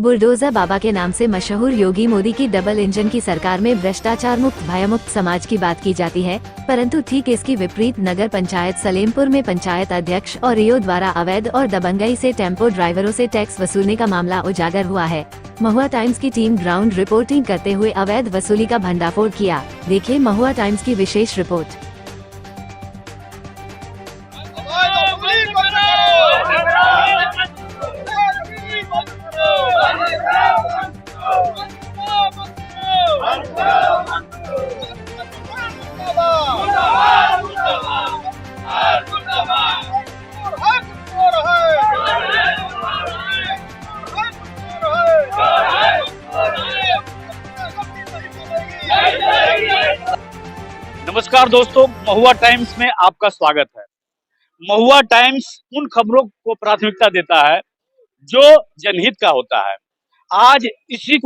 Bulldozer बाबा के नाम से मशहूर योगी मोदी की डबल इंजन की सरकार में भ्रष्टाचार मुक्त भयमुक्त समाज की बात की जाती है, परंतु ठीक इसकी विपरीत नगर पंचायत सलेमपुर में पंचायत अध्यक्ष और ईओ द्वारा अवैध और दबंगई से टेम्पो ड्राइवरों से टैक्स वसूलने का मामला उजागर हुआ है। महुआ टाइम्स की टीम ग्राउंड रिपोर्टिंग करते हुए अवैध वसूली का भंडाफोड़ किया। देखिए महुआ टाइम्स की विशेष रिपोर्ट। नमस्कार दोस्तों, महुआ टाइम्स में आपका स्वागत है। महुआ टाइम्स उन खबरों को प्राथमिकता देता है जो जनहित का होता है। आज इसी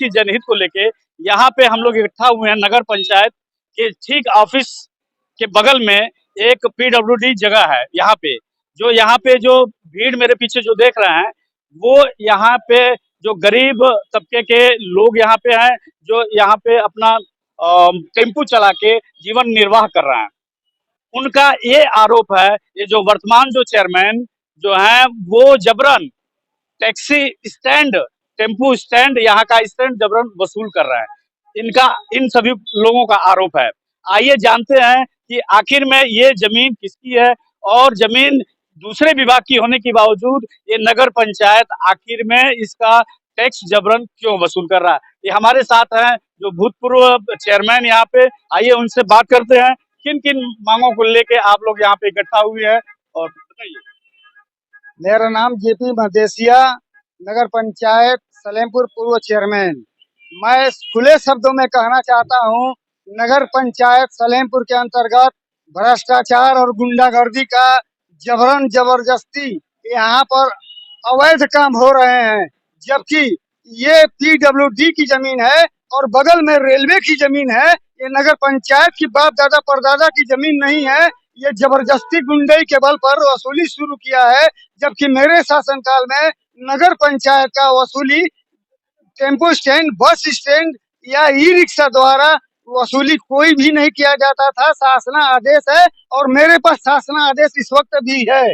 जनहित को लेके यहाँ पे हम लोग इकट्ठा हुए हैं। नगर पंचायत के ठीक ऑफिस के बगल में एक पीडब्ल्यूडी जगह है। यहाँ पे जो भीड़ मेरे पीछे जो देख रहे हैं, वो यहाँ पे जो गरीब तबके के लोग यहाँ पे हैं, जो यहाँ पे अपना टेम्पू चला के जीवन निर्वाह कर रहे हैं। उनका ये आरोप है, ये जो वर्तमान जो चेयरमैन जो हैं, वो जबरन टैक्सी स्टैंड, टेम्पू स्टैंड, यहाँ का स्टैंड जबरन वसूल कर रहे हैं। इन सभी लोगों का आरोप है। आइए जानते हैं कि आखिर में ये जमीन किसकी है और जमीन दूसरे विभाग की होने के बावजूद ये नगर पंचायत आखिर में इसका टैक्स जबरन क्यों वसूल कर रहा है। ये हमारे साथ हैं जो भूतपूर्व चेयरमैन यहाँ पे। आइए उनसे बात करते हैं, किन किन मांगों को लेके आप लोग यहाँ पे इकट्ठा हुए हैं, और बताइए। मेरा नाम जेपी मदेसिया, नगर पंचायत सलेमपुर पूर्व चेयरमैन। मैं खुले शब्दों में कहना चाहता हूँ, नगर पंचायत सलेमपुर के अंतर्गत भ्रष्टाचार और गुंडागर्दी का जबरन जबरदस्ती यहाँ पर अवैध काम हो रहे हैं। जबकि ये पीडब्ल्यूडी की जमीन है और बगल में रेलवे की जमीन है। ये नगर पंचायत की बाप दादा परदादा की जमीन नहीं है। ये जबरदस्ती गुंडई के बल पर वसूली शुरू किया है। जबकि मेरे शासनकाल में नगर पंचायत का वसूली टेम्पो स्टैंड, बस स्टैंड या ई रिक्शा द्वारा वसूली कोई भी नहीं किया जाता था। शासना आदेश है और मेरे पास शासना आदेश इस वक्त भी है।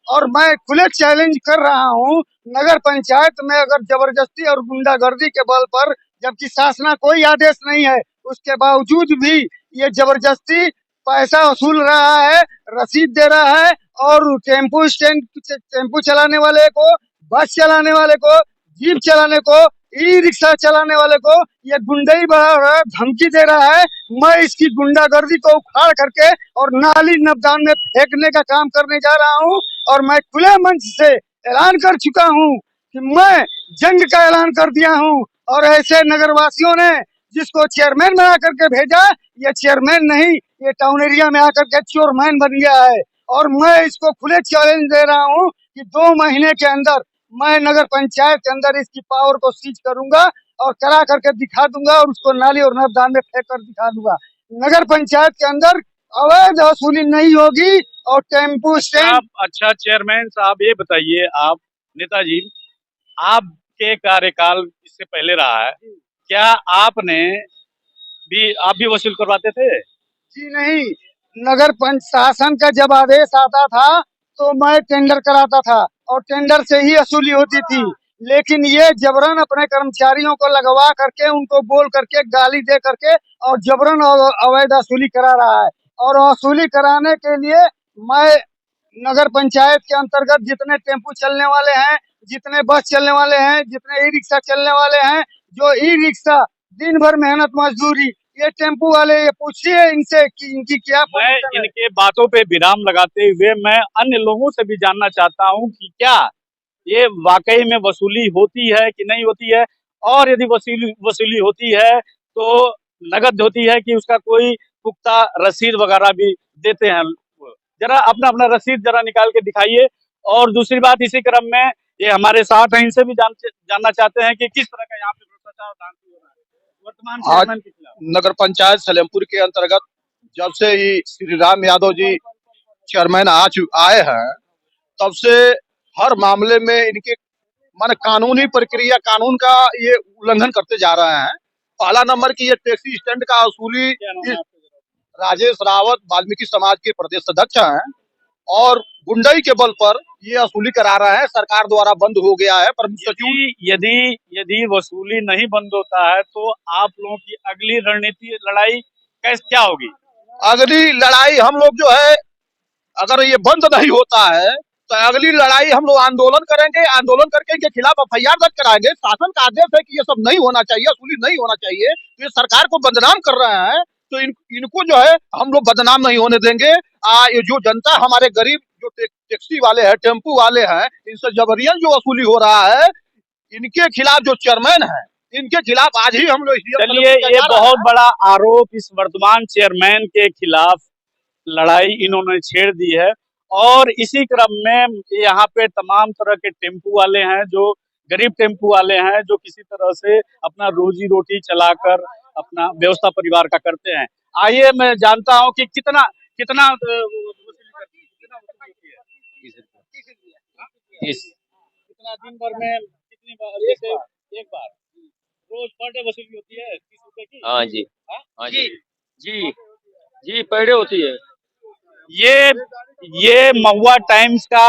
और मैं खुले चैलेंज कर रहा हूँ, नगर पंचायत में अगर जबरदस्ती और गुंडागर्दी के बल पर, जबकि शासना कोई आदेश नहीं है, उसके बावजूद भी ये जबरदस्ती पैसा वसूल रहा है, रसीद दे रहा है। और टेम्पो स्टैंड, टेम्पो चलाने वाले को, बस चलाने वाले को, जीप चलाने को, ई रिक्शा चलाने वाले को ये गुंडई बढ़ा रहा है, धमकी दे रहा है। मैं इसकी गुंडागर्दी को उखाड़ करके और नाली नबदान में फेंकने का काम करने जा रहा हूँ। और मैं खुले मंच से ऐलान कर चुका हूँ कि मैं जंग का ऐलान कर दिया हूँ। और ऐसे नगरवासियों ने जिसको चेयरमैन बना करके भेजा, ये चेयरमैन नहीं, ये टाउन एरिया में आकर के चोरमैन बन गया है। और मैं इसको खुले चैलेंज दे रहा हूँ कि 2 महीने के अंदर मैं नगर पंचायत के अंदर इसकी पावर को सीज करूंगा और करा करके दिखा दूंगा और उसको नाली और नर्मदान में फेंक कर दिखा दूंगा। नगर पंचायत के अंदर अवैध वसूली नहीं होगी और टेम्पू स्टैंड। अच्छा चेयरमैन साहब, ये बताइए, आप नेताजी, आपके कार्यकाल इससे पहले रहा है, क्या आप भी वसूल करवाते थे? जी नहीं, नगर पंच शासन का जब आदेश आता था तो मैं टेंडर कराता था और टेंडर से ही वसूली होती थी। लेकिन ये जबरन अपने कर्मचारियों को लगवा करके, उनको बोल करके, गाली दे करके और जबरन अवैध वसूली करा रहा है। और वसूली कराने के लिए मैं नगर पंचायत के अंतर्गत जितने टेम्पू चलने वाले हैं, जितने बस चलने वाले हैं, जितने ई रिक्शा चलने वाले हैं, जो ई रिक्शा दिन भर मेहनत मजदूरी, ये टेम्पू वाले, ये पूछिए इनसे कि इनकी क्या मैं इनके बातों पे विराम लगाते हुए मैं अन्य लोगों से भी जानना चाहता हूं कि क्या ये वाकई में वसूली होती है कि नहीं होती है, और यदि वसूली होती है तो नगद होती है कि उसका कोई पुख्ता रसीद वगैरह भी देते हैं। जरा अपना अपना रसीद जरा निकाल के दिखाइए। और दूसरी बात, इसी क्रम में ये हमारे साथ हैं, इनसे भी जानना चाहते हैं कि किस तरह का यहाँ पे भ्रष्टाचार और धांधली हो रहा है वर्तमान चेयरमैन के खिलाफ। नगर पंचायत सलेमपुर के अंतर्गत जब से ही श्री राम यादव जी चेयरमैन आए हैं, तब से हर मामले में इनके माने कानूनी प्रक्रिया, कानून का ये उल्लंघन करते जा रहे हैं। पहला नंबर की ये टैक्सी स्टैंड का वसूली, राजेश रावत वाल्मीकि समाज के प्रदेश अध्यक्ष हैं और गुंडई के बल पर ये वसूली करा रहे हैं। सरकार द्वारा बंद हो गया है। प्रमुख सचिव, यदि यदि वसूली नहीं बंद होता है तो आप लोगों की अगली रणनीति लड़ाई कैसे क्या होगी? अगली लड़ाई हम लोग जो है, अगर ये बंद नहीं होता है तो अगली लड़ाई हम लोग आंदोलन करेंगे। आंदोलन करके इनके खिलाफ एफआईआर दर्ज कराएंगे। शासन का आदेश है कि ये सब नहीं होना चाहिए, वसूली नहीं होना चाहिए। तो ये सरकार को बदनाम कर रहे हैं, तो इनको जो है हम लोग बदनाम नहीं होने देंगे। ये जो जनता, हमारे गरीब जो टैक्सी वाले हैं, टेम्पू वाले हैं, इनसे जबरियन जो वसूली हो रहा है, इनके खिलाफ जो चेयरमैन है, इनके खिलाफ आज ही हम लोग चलिए, ये बहुत बड़ा आरोप इस वर्तमान चेयरमैन के खिलाफ लड़ाई इन्होंने छेड़ दी है। और इसी क्रम में यहाँ पे तमाम तरह के टेम्पू वाले हैं, जो गरीब टेम्पू वाले हैं, जो किसी तरह से अपना रोजी रोटी चलाकर अपना व्यवस्था परिवार का करते हैं। आइए मैं जानता हूँ कि कितना कितना कितना दिन भर में कितनी बार, जैसे एक बार रोज पर डे वसूली होती है 30 रुपए की? हाँ जी, हाँ? हाँ जी, जी, जी पर डे होती है। ये महुआ टाइम्स का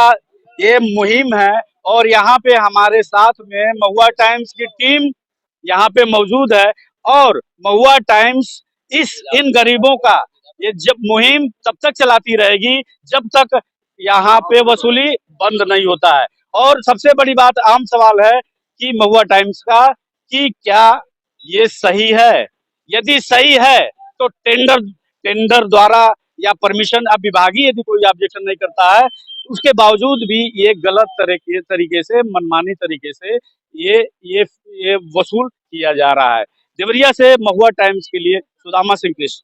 ये मुहिम है और यहाँ पे हमारे साथ में महुआ टाइम्स की टीम यहाँ पे मौजूद है। और महुआ टाइम्स इन गरीबों का ये जब मुहिम तब तक चलाती रहेगी जब तक यहाँ पे वसूली बंद नहीं होता है। और सबसे बड़ी बात, आम सवाल है कि महुआ टाइम्स का कि क्या ये सही है? यदि सही है तो टेंडर द्वारा या परमिशन, अब विभागीय यदि कोई ऑब्जेक्शन नहीं करता है, उसके बावजूद भी ये गलत तरीके से, मनमानी तरीके से ये वसूल किया जा रहा है। देवरिया से महुआ टाइम्स के लिए सुदामा सिंह कृष्ण।